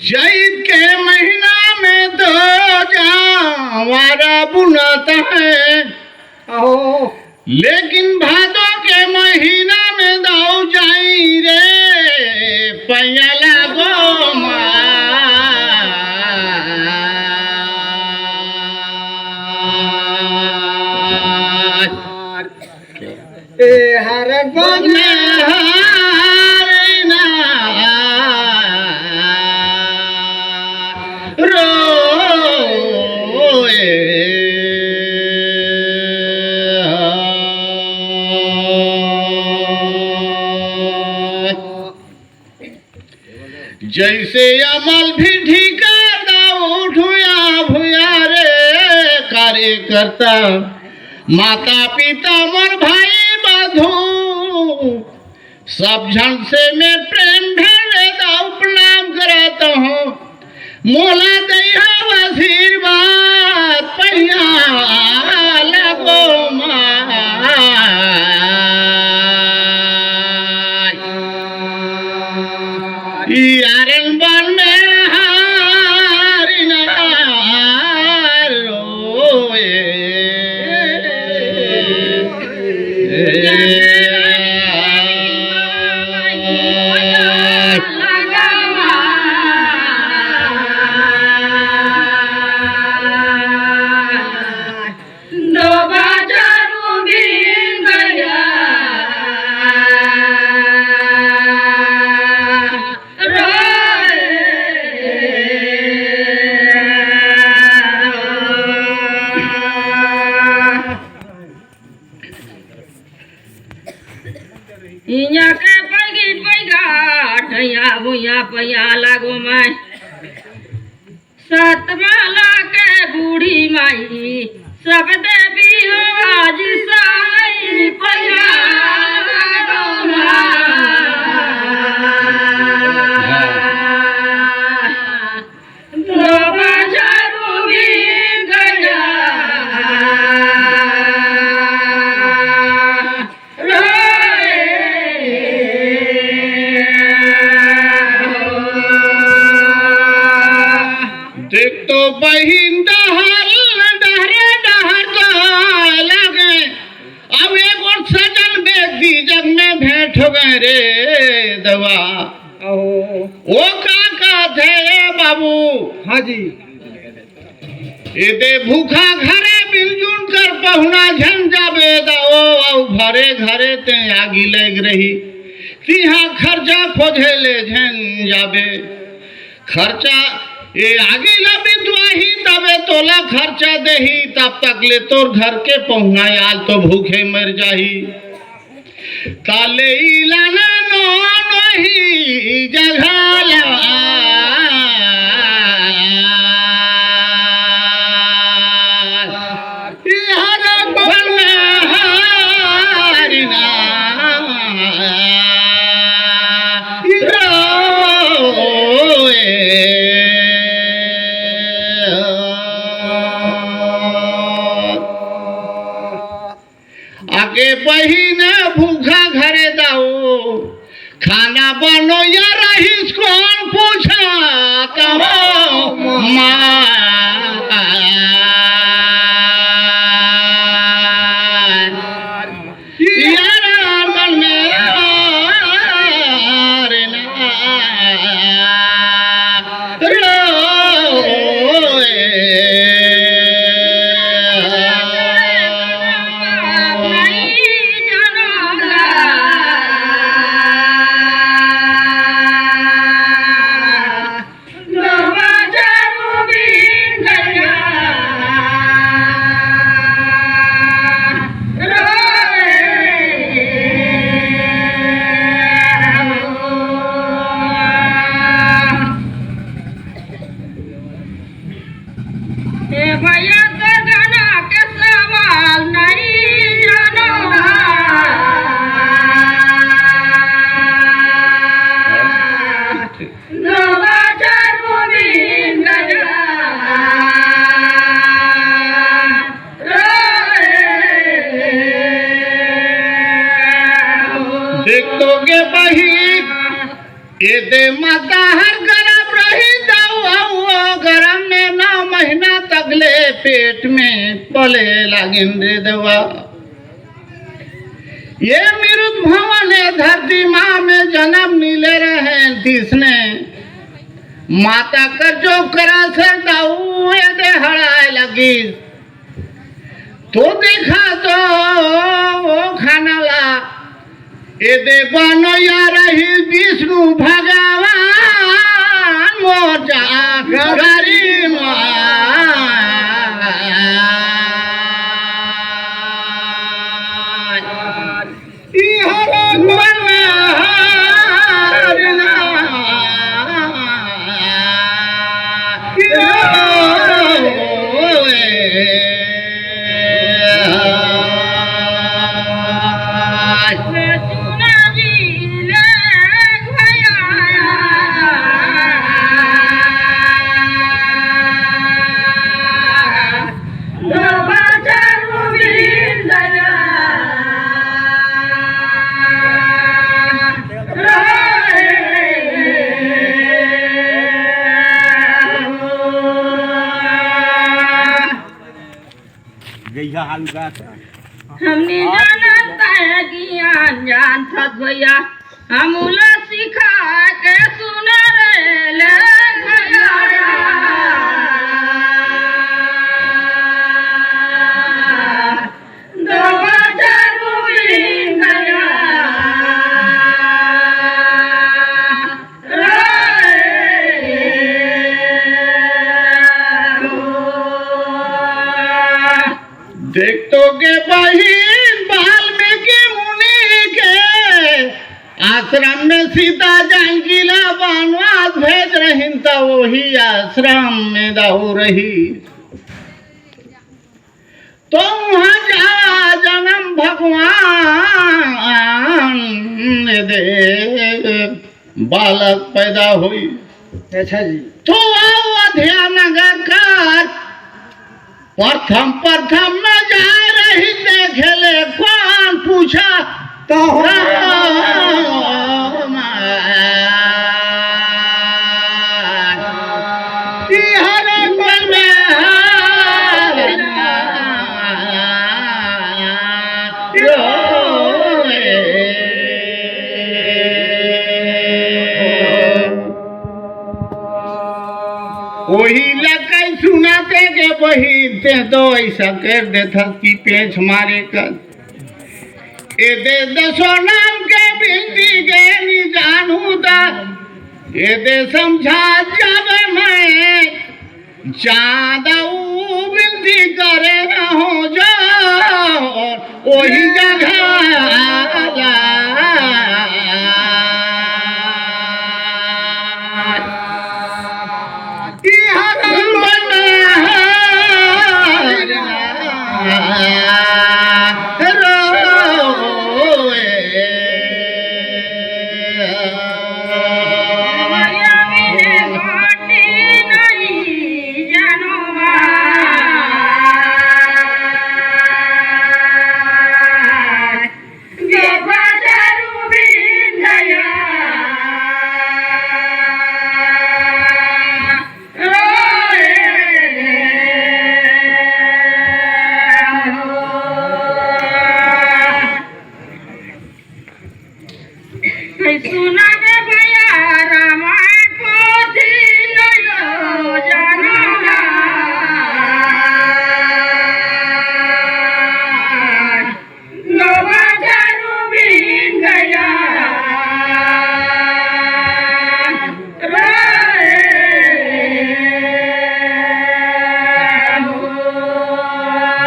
चैत के महीना में तो जावारा बुनाता है, लेकिन भादों के महीना में दाऊ जाई रे पैला गो हर जैसे अमल भी ढीका दाऊ ढुया भुया रे कार्यकर्ता माता पिता मोर भाई बधू सब झन से मैं प्रेम ढेरे दाऊ प्रणाम करता हूँ। मोला दया आशीर्वाद पैया लगो यारन बन में हारी रोए इया के पैगी पैगा ठैया भुइया पैया लागो माई सतमाला के बूढ़ी माई सब देवी हो आज साई पैया लागो माई दो बाजारू बिन गया देख तो बहिन डहर डहरे डहर तो लगे अब एक और सजन बेदी जग में भेंट हो गए रे दवा ओ काका थे बाबू। हाँ जी, ये दे भूखा घरे मिलजुल कर पहुना झन जाबे दाओ घरे घरे ते आगी लग रही तिहा खर्चा खोजे ले झन जाबे खर्चा ये आगे लबी दुआही तबे तोला खर्चा देही तब तक ले तोर घर के पहुना याल तो भूखे मर जाही ताले इलाना नो नहीं जघाला यारा बना हारिना आगे बहिन भूखा घरे दाओ खाना बनो या रहीस कौन पूछा कहो भैया तो गाना के सवाल नहीं जानो दो बाजारू बिन गया देखोगे बही ये दे माता हर गरब रही महीना तकले पेट में पले लागिन रे देवा। ये मृत भवन धरती माँ में जन्म नीले रहे तिसने माता कर जो करा सर दाऊ दे हड़ाए लगी तो देखा तो वो खाना ला ए दे बनो या रही विष्णु भगवान मोजा गरी हमने जानता है ज्ञान जान सत भैया हम सिखा के सुन ले देखोगे बहिन वाल्मीकि मुनि के आश्रम में सीता जाएंगीला वनवास भेज रही तो वही आश्रम में दाऊ रही तो वहाँ जा जन्म भगवान दे बालक पैदा हुई। अच्छा जी। तो अयोध्या नगर का प्रथम में जा रही देखेले कौन पूछा तो वही लकई सुनाते के वही ते दो ऐसा कर देता कि पेच मारे कर ए दे दसो नाम के बिंदी के नी जानू दा ए दे समझा जब मैं चाँदा बिंदी करे न हो जो वही जगह सुना दे भैया रामायण पोथी नयो जानना नवा चारू बिन गया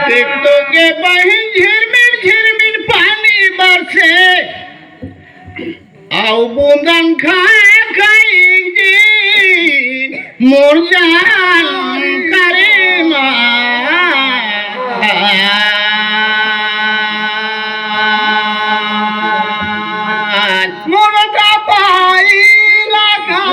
देख तो के बहिन झिरमिन पानी बरसे आओ बूंदन खाए खाएंगे मोर जान करे मोर का पाई लगा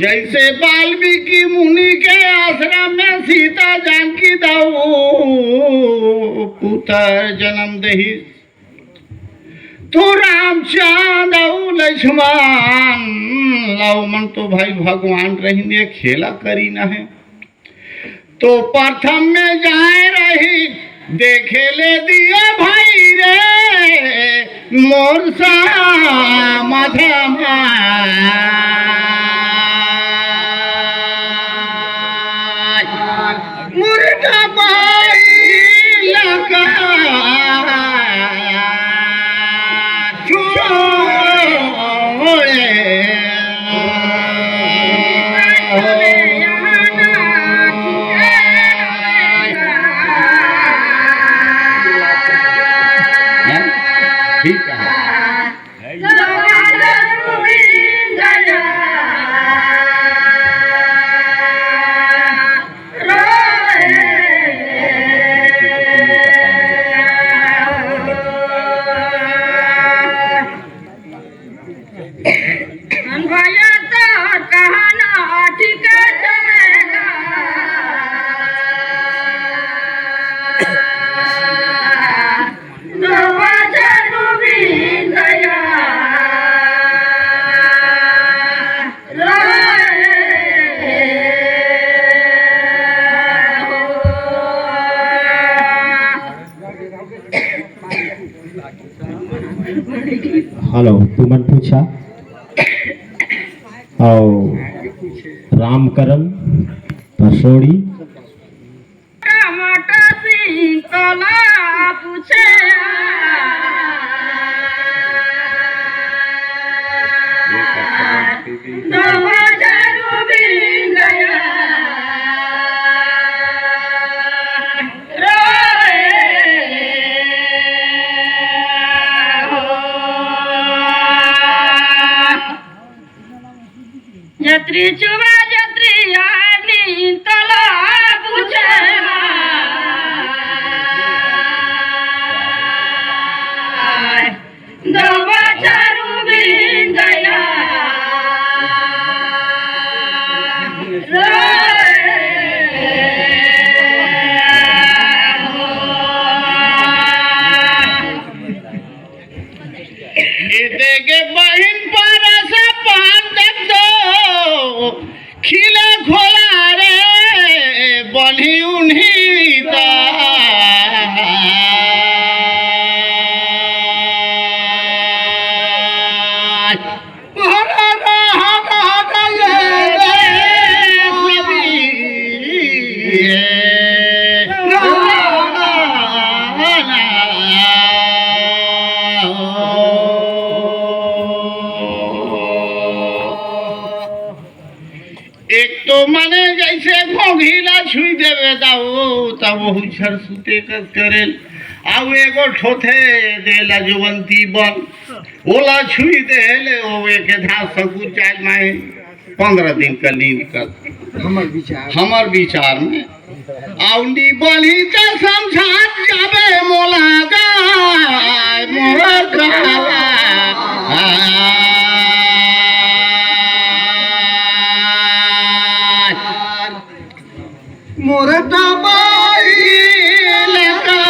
जैसे वाल्मीकि मुनि के आश्रम में सीता जानकी दाऊ पुत्र जन्म दही, तो रामचंद्र और लक्ष्मण लवमन तो भाई भगवान रही खेला करी न है। तो प्रथम में जाए रही देखे ले दिया भाई रे मोर सा माथा मुर्गा बाई लगा ठीक है। हेलो तुमन पूछा और रामकरण परसोड़ी टमाटर सिंह तोला पूछे जत्री चुबा जत्री आनी तला पूछे दो बचारू बिन गया देगे बहन पर से पान देख दो खिला खोला रे बनी उन्हीं एक तो मने जैसे घोघीला छुई देवे दाऊ तब वो छर सुते कर करे आउ एगो ठोथे देला जुवंती बन ओला छुई देले ओ एक धा सकू चाल माए 15 दिन का नींद कर हमर विचार में आउनी बनी का समझात जाबे मोला गाय मोर काला मोरटा बाई लगा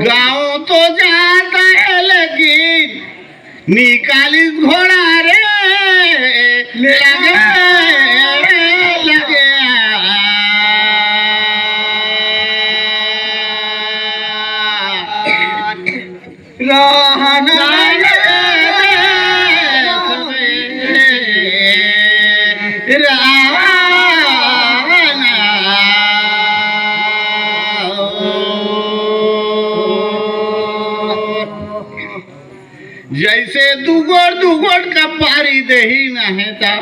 गाँव तो जाता है लगी निकालिस घोड़ा रे लगे लगे रहना जैसे दुगोड़ का पारी दही न है ता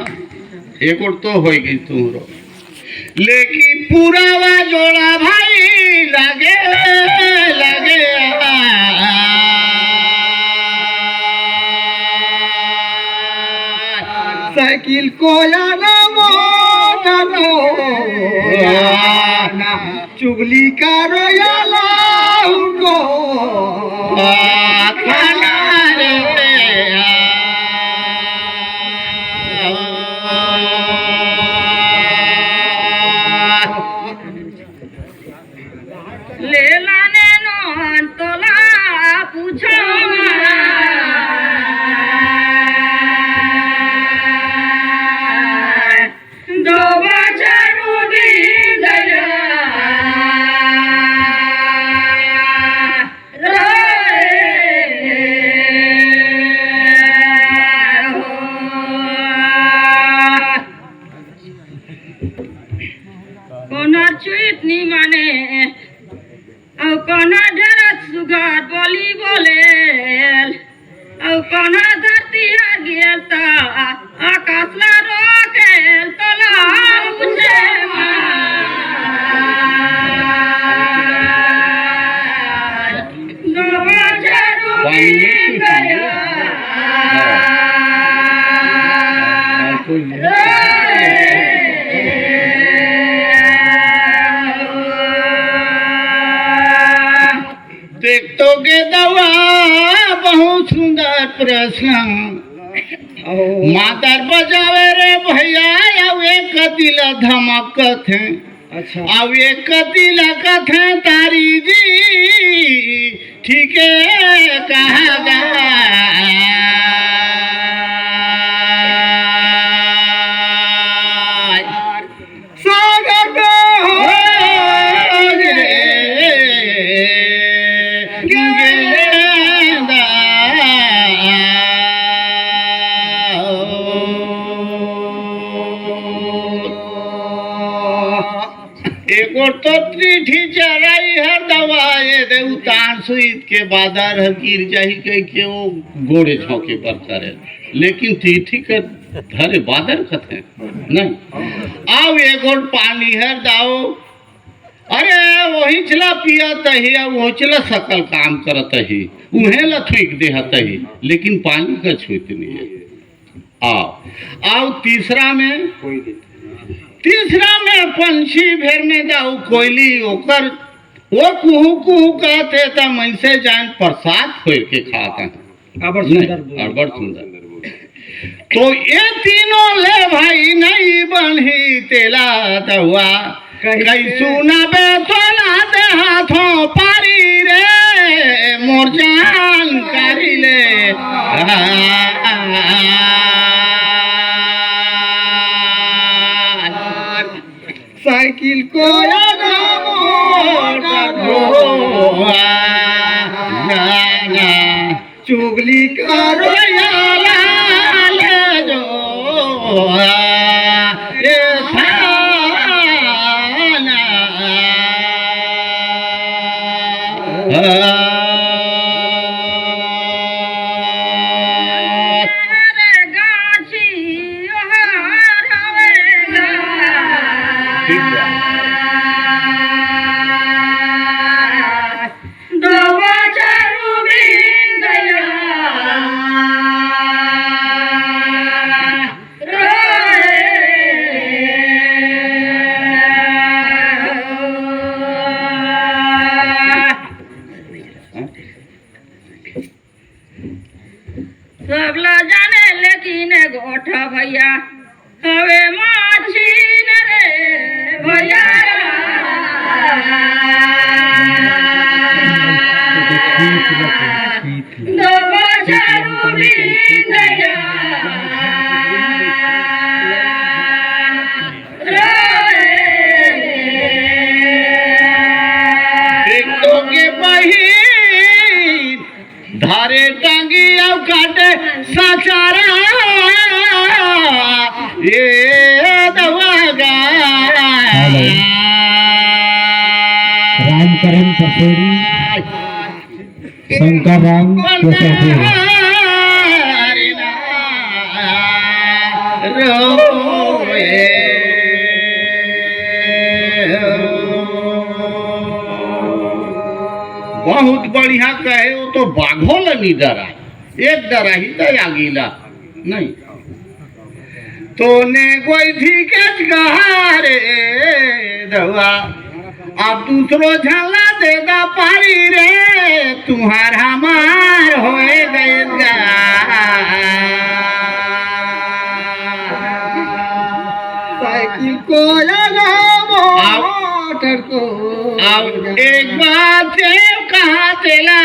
एक और तो हो गई तुमरो लेकिन पूरा जोड़ा भाई लगे लगे साइकिल को याना मोटरो चुगली करो याला उनको खाना रे ले लाने नो तोला पूछो दो बजारू दिन गया कोना चुइत नी माने औ कोना डरत सुगार बोली बोलेल औ कोना धरती आ गेल ता आकाश ला रोकेल तोला उछे गोवा जरूरी गया देखोगे दवा बहुत सुंदर प्रश्न मातर बजावे रे भैया अब एक दिल धमकत है अच्छा अब एक दिल कथ है तारी जी ठीक है कहा सागर में हो एक और तो त्रिठी चराई हर दवाए दे उतार सुईत के बादर हर गिर जाही कह के वो घोड़े झोंके पर करे लेकिन त्रिठी के धरे बादर कथे नहीं आओ एक और पानी हर दाओ अरे वही चला पिया तही वो चला सकल काम करत ही उन्हें ला थूक देहत ही लेकिन पानी का छूत नहीं है आओ तीसरा में पंछी भेर में दाऊ कोयली ओकर वो कुहू कुहू कहते ता मन से जान प्रसाद खोल के खाता बड़ सुंदर तो ये तीनों ले भाई नहीं बनी तेला दवा कैसू न बेथोला दे हाथों पारी रे मोर जान करी ले साइकिल को चुगली करो सब ला जाने लेकिन गोठा भैया हवे माछी रे भैया दो जरूरी दया एक तो के बही धारे टांगी अब काटे साचारा ये दवागा रामकरण पसोड़ी शंकर राम केशवपुर। बहुत बढ़िया कहे वो तो बाघों नहीं डरा, एक डरा ही दया गीला नहीं तो ने कोई ठीक रे दवा अब दूसरो झला दे दा पारी रे तुम्हारा मार होए गए साइकिल को मोटर को अब एक बात कहा चला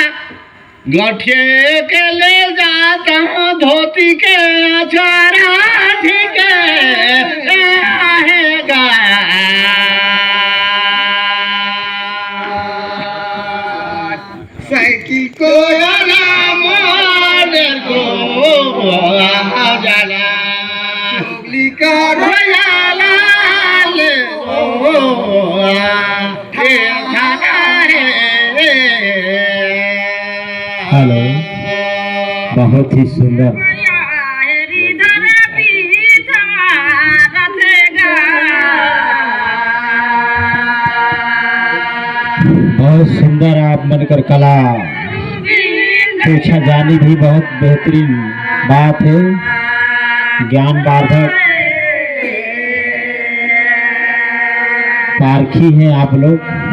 गठिए के ले जाता हूँ धोती के अचारा ठीक रहेगा साइकिल को मोटर को जाला उंगली का रोयाला ले हेलो, बहुत ही सुंदर। बहुत सुंदर आप मनकर कला पूछा जानी भी बहुत बेहतरीन बात है, ज्ञानवर्धक पारखी हैं आप लोग।